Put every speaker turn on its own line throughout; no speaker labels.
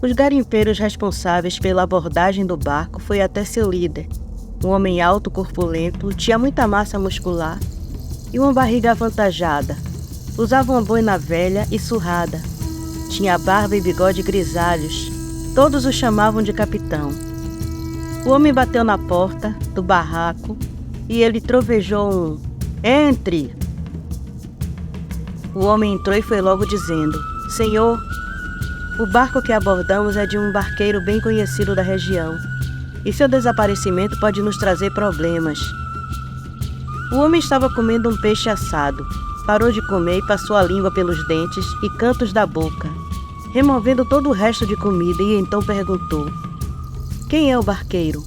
Os garimpeiros responsáveis pela abordagem do barco foi até seu líder, um homem alto, corpulento, tinha muita massa muscular e uma barriga avantajada. Usava uma boina velha e surrada. Tinha barba e bigode grisalhos. Todos o chamavam de capitão. O homem bateu na porta do barraco e ele trovejou um "Entre!". O homem entrou e foi logo dizendo: "Senhor, o barco que abordamos é de um barqueiro bem conhecido da região, e seu desaparecimento pode nos trazer problemas." O homem estava comendo um peixe assado. Parou de comer e passou a língua pelos dentes e cantos da boca, removendo todo o resto de comida, e então perguntou: "Quem é o barqueiro?"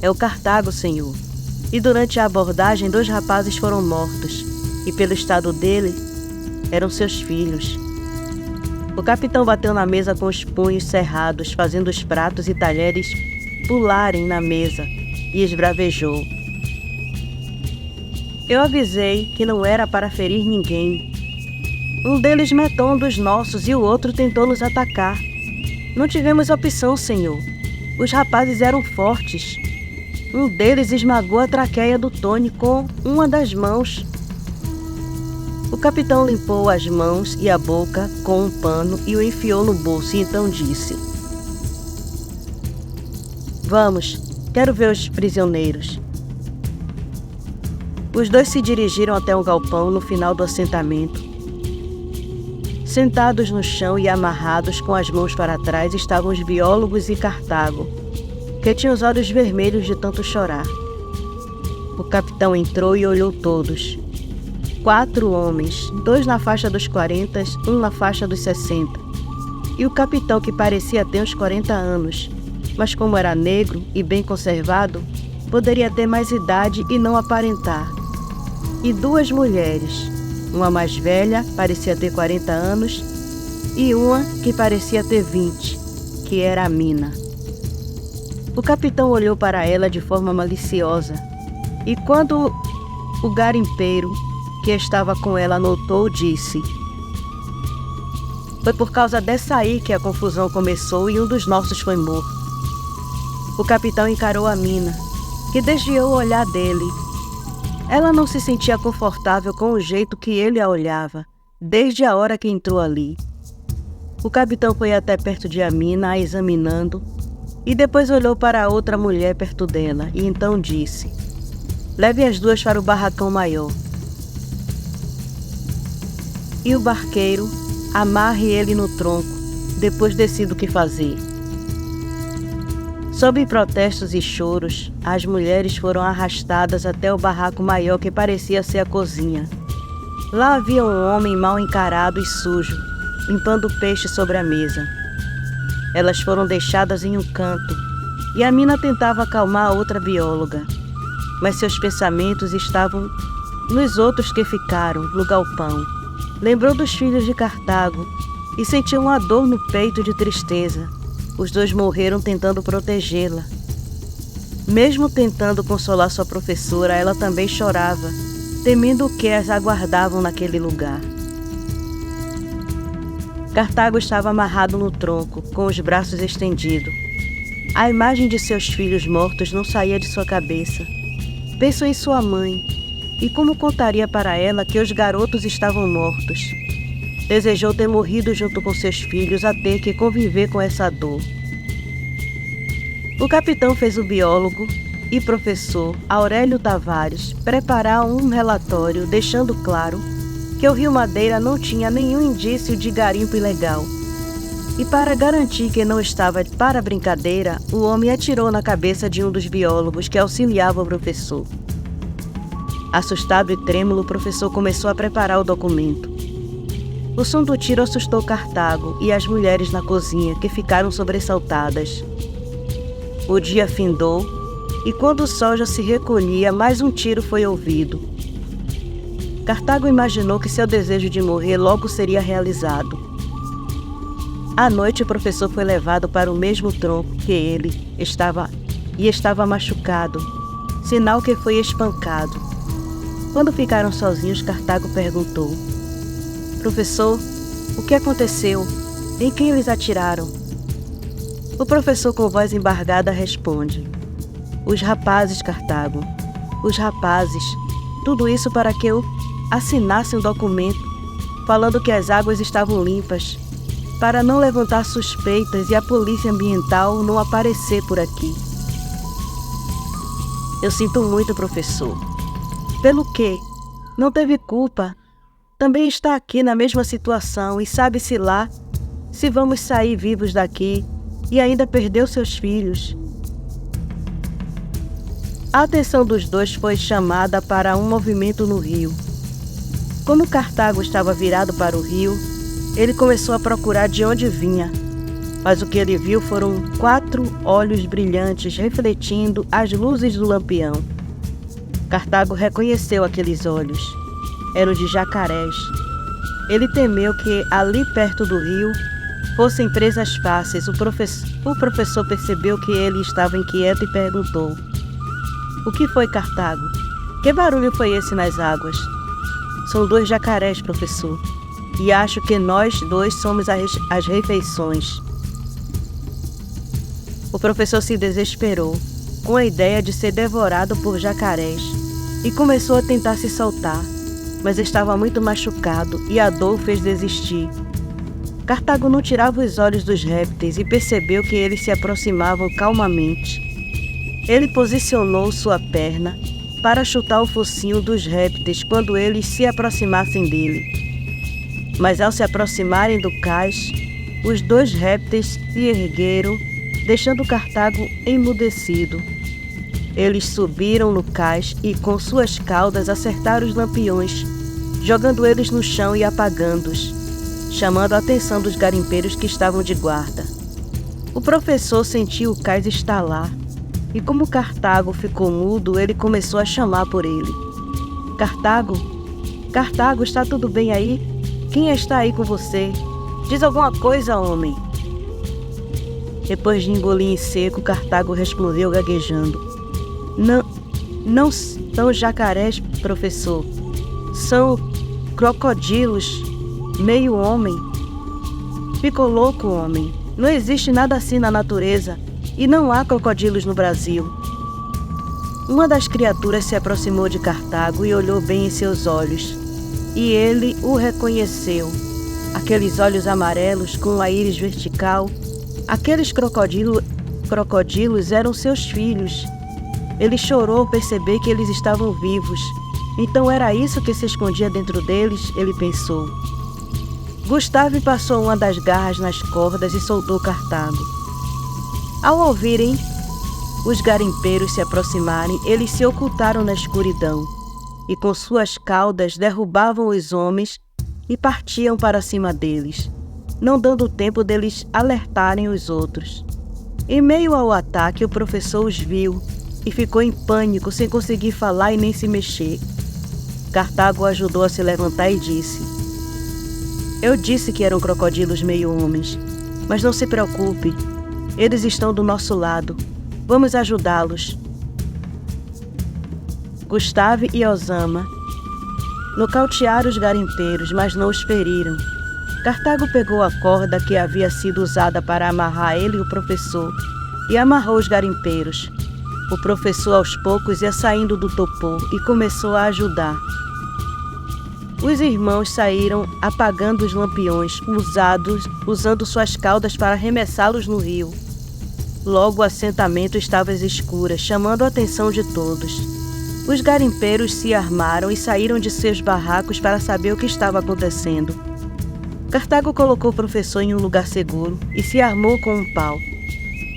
"É o Cartago, senhor. E durante a abordagem 2 rapazes foram mortos, e pelo estado dele, eram seus filhos." O capitão bateu na mesa com os punhos cerrados, fazendo os pratos e talheres pularem na mesa, e esbravejou: "Eu avisei que não era para ferir ninguém. Um deles matou um dos nossos e o outro tentou nos atacar. Não tivemos opção, senhor. Os rapazes eram fortes. Um deles esmagou a traqueia do Tony com uma das mãos." O capitão limpou as mãos e a boca com um pano e o enfiou no bolso, e então disse: "Vamos, quero ver os prisioneiros." Os 2 se dirigiram até um galpão no final do assentamento. Sentados no chão e amarrados com as mãos para trás estavam os biólogos e Cartago, que tinha os olhos vermelhos de tanto chorar. O capitão entrou e olhou todos. 4 homens, 2 na faixa dos 40, um na faixa dos 60. E o capitão, que parecia ter uns 40 anos, mas como era negro e bem conservado, poderia ter mais idade e não aparentar. E 2 mulheres, uma mais velha, parecia ter 40 anos, e uma que parecia ter 20, que era a Mina. O capitão olhou para ela de forma maliciosa, e quando o garimpeiro que estava com ela notou, disse: "Foi por causa dessa aí que a confusão começou e um dos nossos foi morto." O capitão encarou a Mina, que desviou o olhar dele. Ela não se sentia confortável com o jeito que ele a olhava, desde a hora que entrou ali. O capitão foi até perto de Amina, a examinando, e depois olhou para a outra mulher perto dela, e então disse: "Leve as 2 para o barracão maior. E o barqueiro, amarre ele no tronco, depois decida o que fazer." Sob protestos e choros, as mulheres foram arrastadas até o barraco maior, que parecia ser a cozinha. Lá havia um homem mal encarado e sujo, limpando peixe sobre a mesa. Elas foram deixadas em um canto, e a Mina tentava acalmar a outra bióloga, mas seus pensamentos estavam nos outros que ficaram no galpão. Lembrou dos filhos de Cartago e sentiu uma dor no peito de tristeza. Os 2 morreram tentando protegê-la. Mesmo tentando consolar sua professora, ela também chorava, temendo o que as aguardavam naquele lugar. Cartago estava amarrado no tronco, com os braços estendidos. A imagem de seus filhos mortos não saía de sua cabeça. Pensou em sua mãe e como contaria para ela que os garotos estavam mortos. Desejou ter morrido junto com seus filhos a ter que conviver com essa dor. O capitão fez o biólogo e professor Aurélio Tavares preparar um relatório deixando claro que o Rio Madeira não tinha nenhum indício de garimpo ilegal. E para garantir que não estava para brincadeira, o homem atirou na cabeça de um dos biólogos que auxiliava o professor. Assustado e trêmulo, o professor começou a preparar o documento. O som do tiro assustou Cartago e as mulheres na cozinha, que ficaram sobressaltadas. O dia findou, e quando o sol já se recolhia, mais um tiro foi ouvido. Cartago imaginou que seu desejo de morrer logo seria realizado. À noite, o professor foi levado para o mesmo tronco que ele estava machucado, sinal que foi espancado. Quando ficaram sozinhos, Cartago perguntou: "Professor, o que aconteceu?" Em quem eles atiraram? O professor com voz embargada responde: os rapazes, Cartago. Os rapazes. Tudo isso para que eu assinasse um documento falando que as águas estavam limpas, para não levantar suspeitas e a polícia ambiental não aparecer por aqui. Eu sinto muito, professor. Pelo quê? Não teve culpa. Também está aqui na mesma situação e sabe-se lá se vamos sair vivos daqui e ainda perdeu seus filhos. A atenção dos dois foi chamada para um movimento no rio. Como Cartago estava virado para o rio, ele começou a procurar de onde vinha, mas o que ele viu foram 4 olhos brilhantes refletindo as luzes do lampião. Cartago reconheceu aqueles olhos. Eram de jacarés. Ele temeu que ali perto do rio fossem presas fáceis. O professor percebeu que ele estava inquieto e perguntou: o que foi, Cartago? Que barulho foi esse nas águas? São 2 jacarés, professor, e acho que nós 2 somos as refeições. O professor se desesperou com a ideia de ser devorado por jacarés e começou a tentar se soltar, mas estava muito machucado e a dor o fez desistir. Cartago não tirava os olhos dos répteis e percebeu que eles se aproximavam calmamente. Ele posicionou sua perna para chutar o focinho dos répteis quando eles se aproximassem dele. Mas ao se aproximarem do cais, os 2 répteis se ergueram, deixando Cartago emudecido. Eles subiram no cais e, com suas caudas, acertaram os lampiões, jogando eles no chão e apagando-os, chamando a atenção dos garimpeiros que estavam de guarda. O professor sentiu o cais estalar, e como Cartago ficou mudo, ele começou a chamar por ele. Cartago? Cartago, está tudo bem aí? Quem está aí com você? Diz alguma coisa, homem. Depois de engolir em seco, Cartago respondeu gaguejando: Não são jacarés, professor. São crocodilos, meio homem. Ficou louco, homem. Não existe nada assim na natureza e não há crocodilos no Brasil. Uma das criaturas se aproximou de Cartago e olhou bem em seus olhos. E ele o reconheceu. Aqueles olhos amarelos com a íris vertical, aqueles crocodilos eram seus filhos. Ele chorou ao perceber que eles estavam vivos. Então era isso que se escondia dentro deles, ele pensou. Gustavo passou uma das garras nas cordas e soltou Cartago. Ao ouvirem os garimpeiros se aproximarem, eles se ocultaram na escuridão e com suas caudas derrubavam os homens e partiam para cima deles, não dando tempo deles alertarem os outros. Em meio ao ataque, o professor os viu e ficou em pânico, sem conseguir falar e nem se mexer. Cartago o ajudou a se levantar e disse: eu disse que eram crocodilos meio-homens, mas não se preocupe, eles estão do nosso lado. Vamos ajudá-los. Gustavo e Osama nocautearam os garimpeiros, mas não os feriram. Cartago pegou a corda que havia sido usada para amarrar ele e o professor e amarrou os garimpeiros. O professor aos poucos ia saindo do topor e começou a ajudar. Os irmãos saíram apagando os lampiões usando suas caudas para arremessá-los no rio. Logo o assentamento estava às escuras, chamando a atenção de todos. Os garimpeiros se armaram e saíram de seus barracos para saber o que estava acontecendo. Cartago colocou o professor em um lugar seguro e se armou com um pau.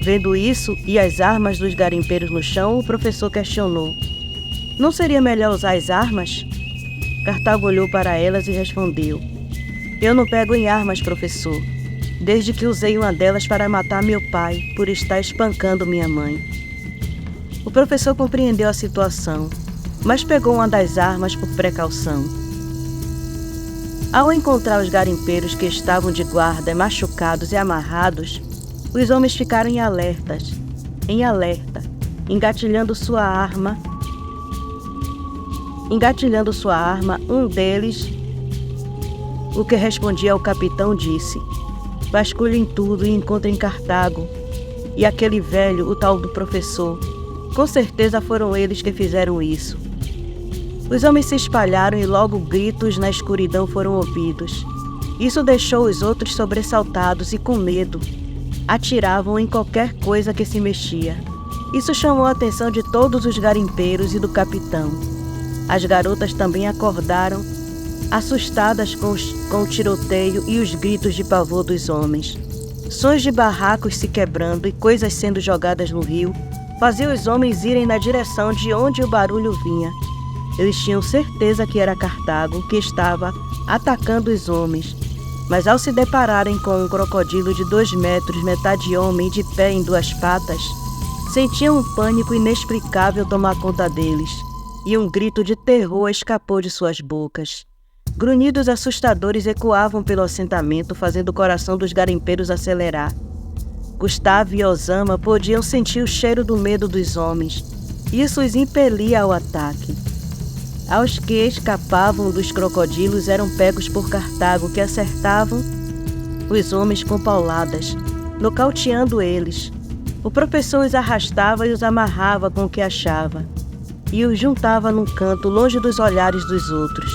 Vendo isso e as armas dos garimpeiros no chão, o professor questionou: não seria melhor usar as armas? Cartago olhou para elas e respondeu: eu não pego em armas, professor, desde que usei uma delas para matar meu pai por estar espancando minha mãe. O professor compreendeu a situação, mas pegou uma das armas por precaução. Ao encontrar os garimpeiros que estavam de guarda, machucados e amarrados, os homens ficaram em alerta, engatilhando sua arma. Um deles, o que respondia ao capitão, disse: Vasculhem tudo e encontrem Cartago. E aquele velho, o tal do professor. Com certeza foram eles que fizeram isso. Os homens se espalharam e logo gritos na escuridão foram ouvidos. Isso deixou os outros sobressaltados e com medo. Atiravam em qualquer coisa que se mexia. Isso chamou a atenção de todos os garimpeiros e do capitão. As garotas também acordaram, assustadas com o tiroteio e os gritos de pavor dos homens. Sons de barracos se quebrando e coisas sendo jogadas no rio faziam os homens irem na direção de onde o barulho vinha. Eles tinham certeza que era Cartago que estava atacando os homens, mas ao se depararem com um crocodilo de 2 metros, metade homem e de pé em 2 patas, sentiam um pânico inexplicável tomar conta deles, e um grito de terror escapou de suas bocas. Grunhidos assustadores ecoavam pelo assentamento, fazendo o coração dos garimpeiros acelerar. Gustavo e Osama podiam sentir o cheiro do medo dos homens. Isso os impelia ao ataque. Aos que escapavam dos crocodilos eram pegos por Cartago, que acertavam os homens com pauladas, nocauteando eles. O professor os arrastava e os amarrava com o que achava, e os juntava num canto, longe dos olhares dos outros.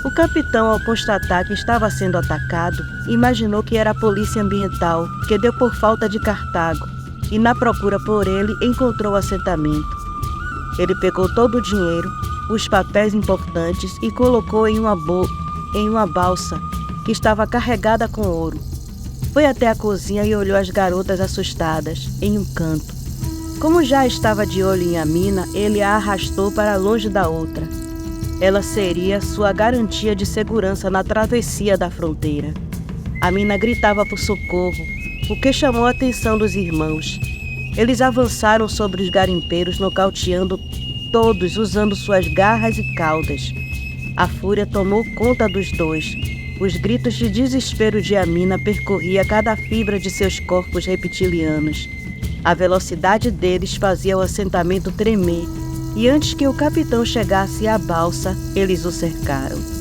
O capitão, ao constatar que estava sendo atacado, imaginou que era a polícia ambiental, que deu por falta de Cartago, e na procura por ele encontrou o assentamento. Ele pegou todo o dinheiro, os papéis importantes e colocou em uma balsa que estava carregada com ouro. Foi até a cozinha e olhou as garotas assustadas, em um canto. Como já estava de olho em Amina, ele a arrastou para longe da outra. Ela seria sua garantia de segurança na travessia da fronteira. Amina gritava por socorro, o que chamou a atenção dos irmãos. Eles avançaram sobre os garimpeiros, nocauteando todos usando suas garras e caudas. A fúria tomou conta dos dois. Os gritos de desespero de Amina percorria cada fibra de seus corpos reptilianos. A velocidade deles fazia o assentamento tremer, e antes que o capitão chegasse à balsa, eles o cercaram.